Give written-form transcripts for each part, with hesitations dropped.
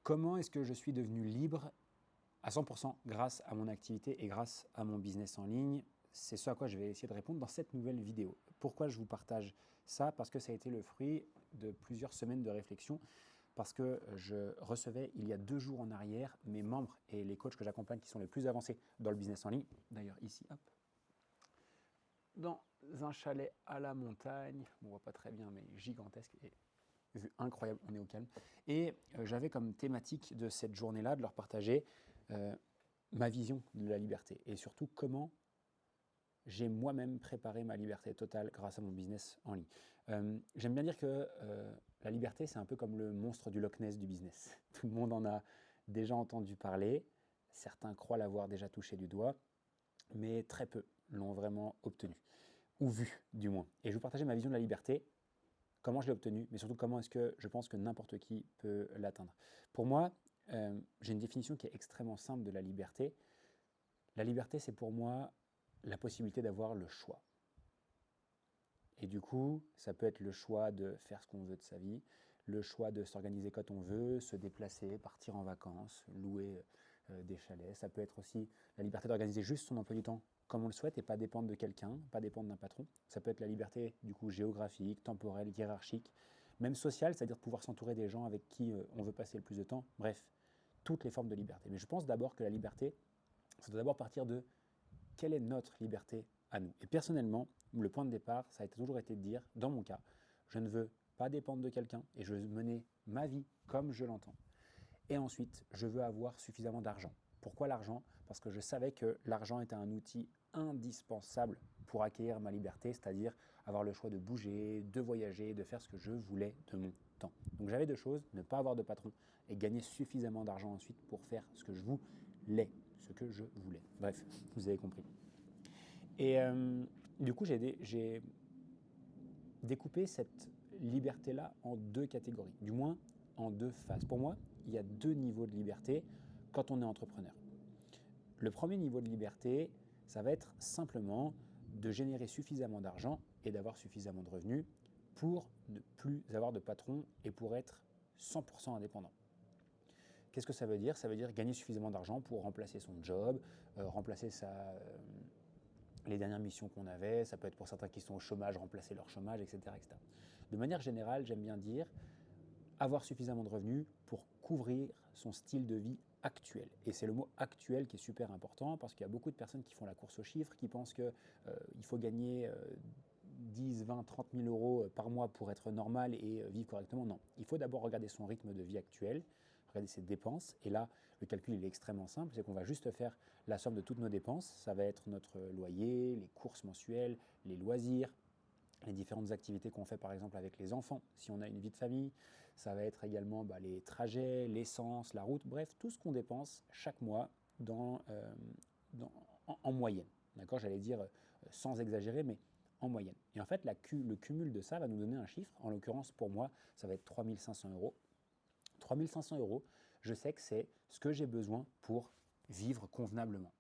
Comment est-ce que je suis devenu libre à 100% grâce à mon activité et grâce à mon business en ligne? C'est ce à quoi je vais essayer de répondre dans cette nouvelle vidéo. Pourquoi je vous partage ça? Parce que ça a été le fruit de plusieurs semaines de réflexion, parce que je recevais il y a 2 jours en arrière mes membres et les coachs que j'accompagne qui sont les plus avancés dans le business en ligne. D'ailleurs ici, hop, dans un chalet à la montagne, on ne voit pas très bien mais gigantesque et vue incroyable, on est au calme. Et j'avais comme thématique de cette journée-là de leur partager ma vision de la liberté et surtout comment j'ai moi-même préparé ma liberté totale grâce à mon business en ligne. J'aime bien dire que la liberté, c'est un peu comme le monstre du Loch Ness du business. Tout le monde en a déjà entendu parler, certains croient l'avoir déjà touché du doigt, mais très peu l'ont vraiment obtenu, ou vu du moins. Et je vous partageais ma vision de la liberté, comment je l'ai obtenu, mais surtout comment est-ce que je pense que n'importe qui peut l'atteindre. Pour moi, j'ai une définition qui est extrêmement simple de la liberté. La liberté, c'est pour moi la possibilité d'avoir le choix. Et du coup, ça peut être le choix de faire ce qu'on veut de sa vie, le choix de s'organiser quand on veut, se déplacer, partir en vacances, louer des chalets. Ça peut être aussi la liberté d'organiser juste son emploi du temps comme on le souhaite et pas dépendre de quelqu'un, pas dépendre d'un patron. Ça peut être la liberté du coup géographique, temporelle, hiérarchique, même sociale, c'est-à-dire de pouvoir s'entourer des gens avec qui on veut passer le plus de temps. Bref, toutes les formes de liberté. Mais je pense d'abord que la liberté, ça doit d'abord partir de quelle est notre liberté à nous. Et personnellement, le point de départ, ça a toujours été de dire, dans mon cas, je ne veux pas dépendre de quelqu'un et je veux mener ma vie comme je l'entends. Et ensuite, je veux avoir suffisamment d'argent. Pourquoi l'argent? Parce que je savais que l'argent était un outil indispensable pour acquérir ma liberté, c'est-à-dire avoir le choix de bouger, de voyager, de faire ce que je voulais de mon temps. Donc j'avais 2 choses, ne pas avoir de patron et gagner suffisamment d'argent ensuite pour faire ce que je voulais, ce que je voulais. Bref, vous avez compris. Et du coup, j'ai découpé cette liberté-là en 2 catégories, du moins en 2 phases. Pour moi, il y a 2 niveaux de liberté quand on est entrepreneur. Le premier niveau de liberté, ça va être simplement de générer suffisamment d'argent et d'avoir suffisamment de revenus pour ne plus avoir de patron et pour être 100% indépendant. Qu'est-ce que ça veut dire? Ça veut dire gagner suffisamment d'argent pour remplacer son job, remplacer les dernières missions qu'on avait, ça peut être pour certains qui sont au chômage, remplacer leur chômage, etc., etc. De manière générale, j'aime bien dire avoir suffisamment de revenus pour couvrir son style de vie actuel. Et c'est le mot actuel qui est super important parce qu'il y a beaucoup de personnes qui font la course aux chiffres, qui pensent qu'il faut gagner 10, 20, 30 000 euros par mois pour être normal et vivre correctement. Non, il faut d'abord regarder son rythme de vie actuel, regarder ses dépenses. Et là, le calcul il est extrêmement simple, c'est qu'on va juste faire la somme de toutes nos dépenses. Ça va être notre loyer, les courses mensuelles, les loisirs, les différentes activités qu'on fait par exemple avec les enfants, si on a une vie de famille. Ça va être également les trajets, l'essence, la route, bref, tout ce qu'on dépense chaque mois en moyenne. D'accord, j'allais dire sans exagérer, mais en moyenne. Et en fait, le cumul de ça va nous donner un chiffre. En l'occurrence, pour moi, ça va être 3 500 euros. 3 500 euros, je sais que c'est ce que j'ai besoin pour vivre convenablement.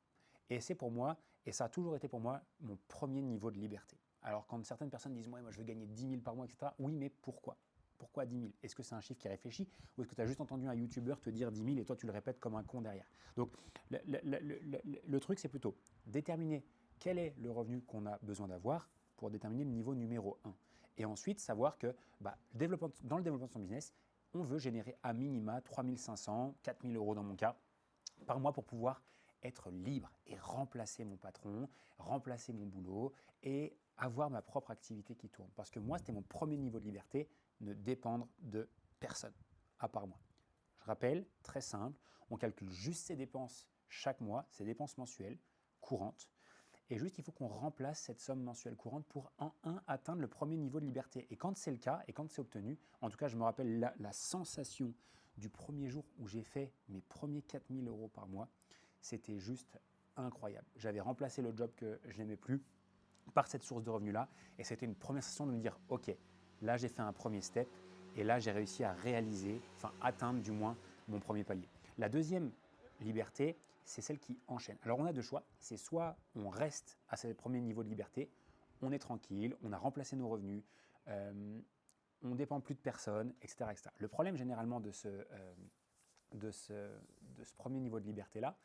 Et c'est pour moi, et ça a toujours été pour moi, mon premier niveau de liberté. Alors quand certaines personnes disent moi je veux gagner 10 000 par mois, etc. Oui, mais pourquoi? Pourquoi 10 000? Est-ce que c'est un chiffre qui est réfléchi ou est-ce que tu as juste entendu un YouTuber te dire 10 000 et toi tu le répètes comme un con derrière? Donc le truc c'est plutôt déterminer quel est le revenu qu'on a besoin d'avoir pour déterminer le niveau numéro 1. Et ensuite savoir que dans le développement de son business, on veut générer à minima 3 500, 4 000 euros dans mon cas par mois pour pouvoir être libre et remplacer mon patron, remplacer mon boulot et avoir ma propre activité qui tourne. Parce que moi, c'était mon premier niveau de liberté, ne dépendre de personne, à part moi. Je rappelle, très simple, on calcule juste ses dépenses chaque mois, ses dépenses mensuelles, courantes, et juste il faut qu'on remplace cette somme mensuelle courante pour atteindre le premier niveau de liberté. Et quand c'est le cas, et quand c'est obtenu, en tout cas je me rappelle la sensation du premier jour où j'ai fait mes premiers 4 000 euros par mois, c'était juste incroyable. J'avais remplacé le job que je n'aimais plus par cette source de revenus-là, et c'était une première sensation de me dire, ok, là j'ai fait un premier step, et là j'ai réussi à réaliser, enfin atteindre du moins mon premier palier. La deuxième liberté, c'est celle qui enchaîne. Alors on a 2 choix, c'est soit on reste à ce premier niveau de liberté, on est tranquille, on a remplacé nos revenus, on ne dépend plus de personne, etc., etc. Le problème généralement de de ce premier niveau de liberté-là,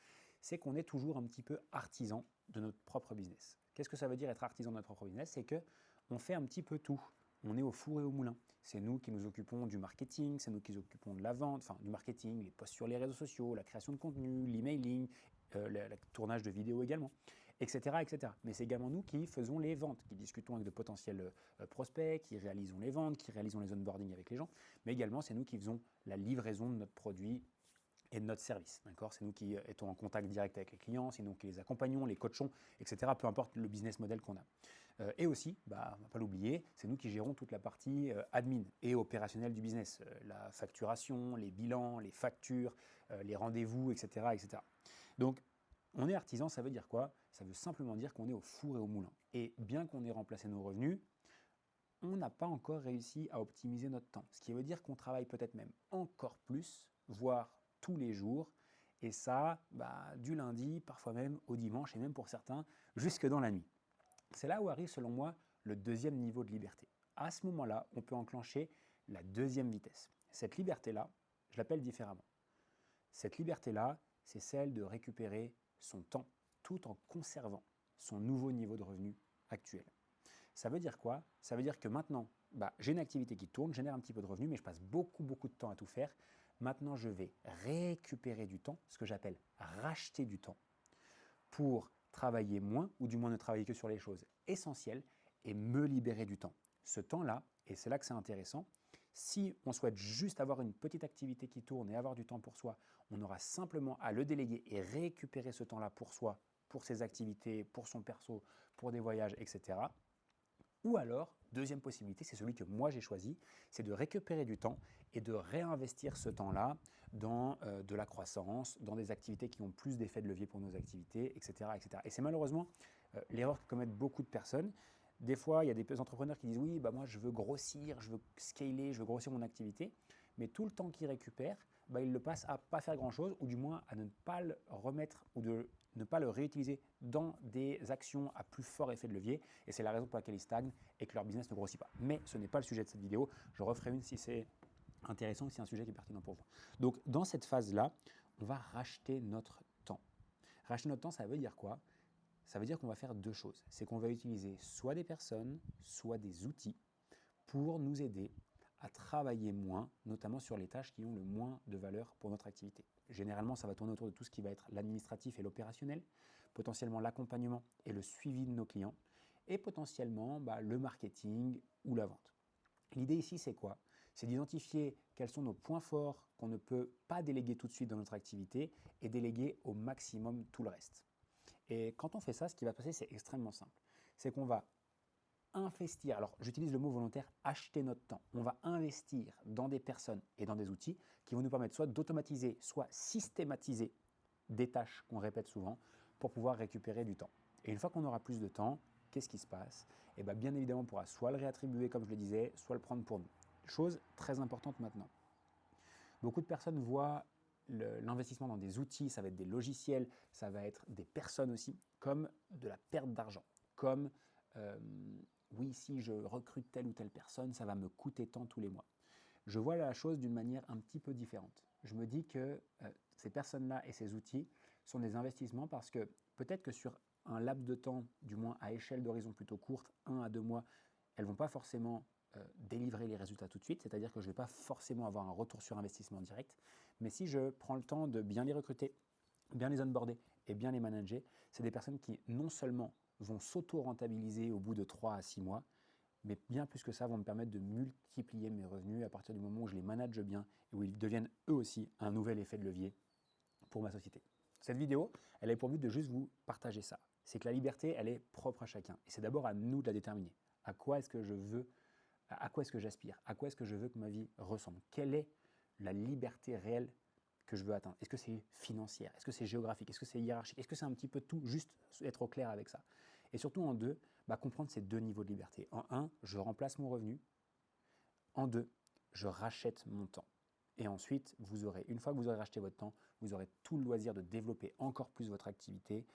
c'est qu'on est toujours un petit peu artisan de notre propre business. Qu'est-ce que ça veut dire être artisan de notre propre business? C'est qu'on fait un petit peu tout. On est au four et au moulin. C'est nous qui nous occupons du marketing, c'est nous qui nous occupons de la vente, enfin du marketing, les posts sur les réseaux sociaux, la création de contenu, l'emailing, le tournage de vidéos également, etc., etc. Mais c'est également nous qui faisons les ventes, qui discutons avec de potentiels prospects, qui réalisons les ventes, qui réalisons les onboarding avec les gens, mais également c'est nous qui faisons la livraison de notre produit et de notre service. C'est nous qui étions en contact direct avec les clients, c'est nous qui les accompagnons, les coachons, etc., peu importe le business model qu'on a. Et aussi, on ne va pas l'oublier, c'est nous qui gérons toute la partie admin et opérationnelle du business, la facturation, les bilans, les factures, les rendez-vous, etc., etc. Donc, on est artisan, ça veut dire quoi? Ça veut simplement dire qu'on est au four et au moulin. Et bien qu'on ait remplacé nos revenus, on n'a pas encore réussi à optimiser notre temps. Ce qui veut dire qu'on travaille peut-être même encore plus, voire tous les jours. Et ça, du lundi, parfois même au dimanche, et même pour certains, jusque dans la nuit. C'est là où arrive, selon moi, le deuxième niveau de liberté. À ce moment-là, on peut enclencher la deuxième vitesse. Cette liberté-là, je l'appelle différemment. Cette liberté-là, c'est celle de récupérer son temps tout en conservant son nouveau niveau de revenu actuel. Ça veut dire quoi? Ça veut dire que maintenant, j'ai une activité qui tourne, génère un petit peu de revenus, mais je passe beaucoup de temps à tout faire. Maintenant, je vais récupérer du temps, ce que j'appelle racheter du temps, pour travailler moins, ou du moins ne travailler que sur les choses essentielles, et me libérer du temps. Ce temps-là, et c'est là que c'est intéressant, si on souhaite juste avoir une petite activité qui tourne et avoir du temps pour soi, on aura simplement à le déléguer et récupérer ce temps-là pour soi, pour ses activités, pour son perso, pour des voyages, etc. Ou alors, deuxième possibilité, c'est celui que moi j'ai choisi, c'est de récupérer du temps et de réinvestir ce temps-là dans de la croissance, dans des activités qui ont plus d'effet de levier pour nos activités, etc. etc. Et c'est malheureusement l'erreur que commettent beaucoup de personnes. Des fois, il y a des entrepreneurs qui disent « oui, moi je veux grossir, je veux scaler, je veux grossir mon activité », mais tout le temps qu'ils récupèrent, ils le passent à pas faire grand-chose, ou du moins à ne pas le remettre ou de ne pas le réutiliser dans des actions à plus fort effet de levier. Et c'est la raison pour laquelle ils stagnent et que leur business ne grossit pas. Mais ce n'est pas le sujet de cette vidéo. Je referai une si c'est intéressant ou si c'est un sujet qui est pertinent pour vous. Donc, dans cette phase-là, on va racheter notre temps. Racheter notre temps, ça veut dire quoi? Ça veut dire qu'on va faire deux choses. C'est qu'on va utiliser soit des personnes, soit des outils pour nous aider à travailler moins, notamment sur les tâches qui ont le moins de valeur pour notre activité. Généralement, ça va tourner autour de tout ce qui va être l'administratif et l'opérationnel, potentiellement l'accompagnement et le suivi de nos clients, et potentiellement le marketing ou la vente. L'idée ici, c'est quoi? C'est d'identifier quels sont nos points forts qu'on ne peut pas déléguer tout de suite dans notre activité et déléguer au maximum tout le reste. Et quand on fait ça, ce qui va se passer, c'est extrêmement simple. C'est qu'on va investir, alors j'utilise le mot volontaire, acheter notre temps. On va investir dans des personnes et dans des outils qui vont nous permettre soit d'automatiser, soit systématiser des tâches qu'on répète souvent pour pouvoir récupérer du temps. Et une fois qu'on aura plus de temps, qu'est-ce qui se passe? Et bien évidemment, on pourra soit le réattribuer, comme je le disais, soit le prendre pour nous. Chose très importante maintenant. Beaucoup de personnes voient l'investissement dans des outils, ça va être des logiciels, ça va être des personnes aussi, comme de la perte d'argent, comme oui, si je recrute telle ou telle personne, ça va me coûter tant tous les mois. Je vois la chose d'une manière un petit peu différente. Je me dis que ces personnes-là et ces outils sont des investissements parce que peut-être que sur un laps de temps, du moins à échelle d'horizon plutôt courte, 1 à 2 mois, elles ne vont pas forcément délivrer les résultats tout de suite, c'est-à-dire que je ne vais pas forcément avoir un retour sur investissement direct, mais si je prends le temps de bien les recruter, bien les onboarder et bien les manager, c'est des personnes qui non seulement vont s'auto-rentabiliser au bout de 3 à 6 mois, mais bien plus que ça, vont me permettre de multiplier mes revenus à partir du moment où je les manage bien et où ils deviennent eux aussi un nouvel effet de levier pour ma société. Cette vidéo, elle a pour but de juste vous partager ça. C'est que la liberté, elle est propre à chacun. Et c'est d'abord à nous de la déterminer. À quoi est-ce que je veux, à quoi est-ce que j'aspire? À quoi est-ce que je veux que ma vie ressemble? Quelle est la liberté réelle que je veux atteindre? Est-ce que c'est financière? Est-ce que c'est géographique? Est-ce que c'est hiérarchique? Est-ce que c'est un petit peu tout? Juste être au clair avec ça. Et surtout en deux, comprendre ces deux niveaux de liberté. En un, je remplace mon revenu. En deux, je rachète mon temps. Et ensuite, une fois que vous aurez racheté votre temps, vous aurez tout le loisir de développer encore plus votre activité,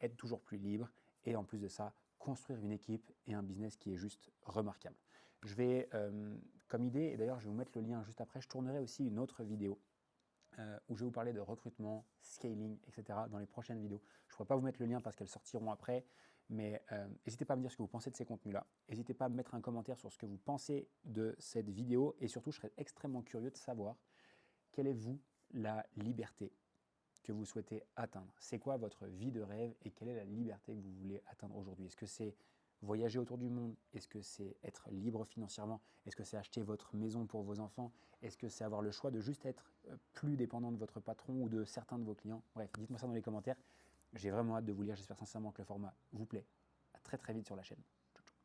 être toujours plus libre et en plus de ça, construire une équipe et un business qui est juste remarquable. Je vais, comme idée, et d'ailleurs je vais vous mettre le lien juste après, je tournerai aussi une autre vidéo où je vais vous parler de recrutement, scaling, etc. dans les prochaines vidéos. Je ne pourrais pas vous mettre le lien parce qu'elles sortiront après, mais n'hésitez pas à me dire ce que vous pensez de ces contenus-là. N'hésitez pas à me mettre un commentaire sur ce que vous pensez de cette vidéo et surtout, je serais extrêmement curieux de savoir quelle est, vous, la liberté que vous souhaitez atteindre. C'est quoi votre vie de rêve et quelle est la liberté que vous voulez atteindre aujourd'hui? Est-ce que c'est voyager autour du monde? Est-ce que c'est être libre financièrement? Est-ce que c'est acheter votre maison pour vos enfants? Est-ce que c'est avoir le choix de juste être plus dépendant de votre patron ou de certains de vos clients? Bref, dites-moi ça dans les commentaires. J'ai vraiment hâte de vous lire. J'espère sincèrement que le format vous plaît. À très très vite sur la chaîne.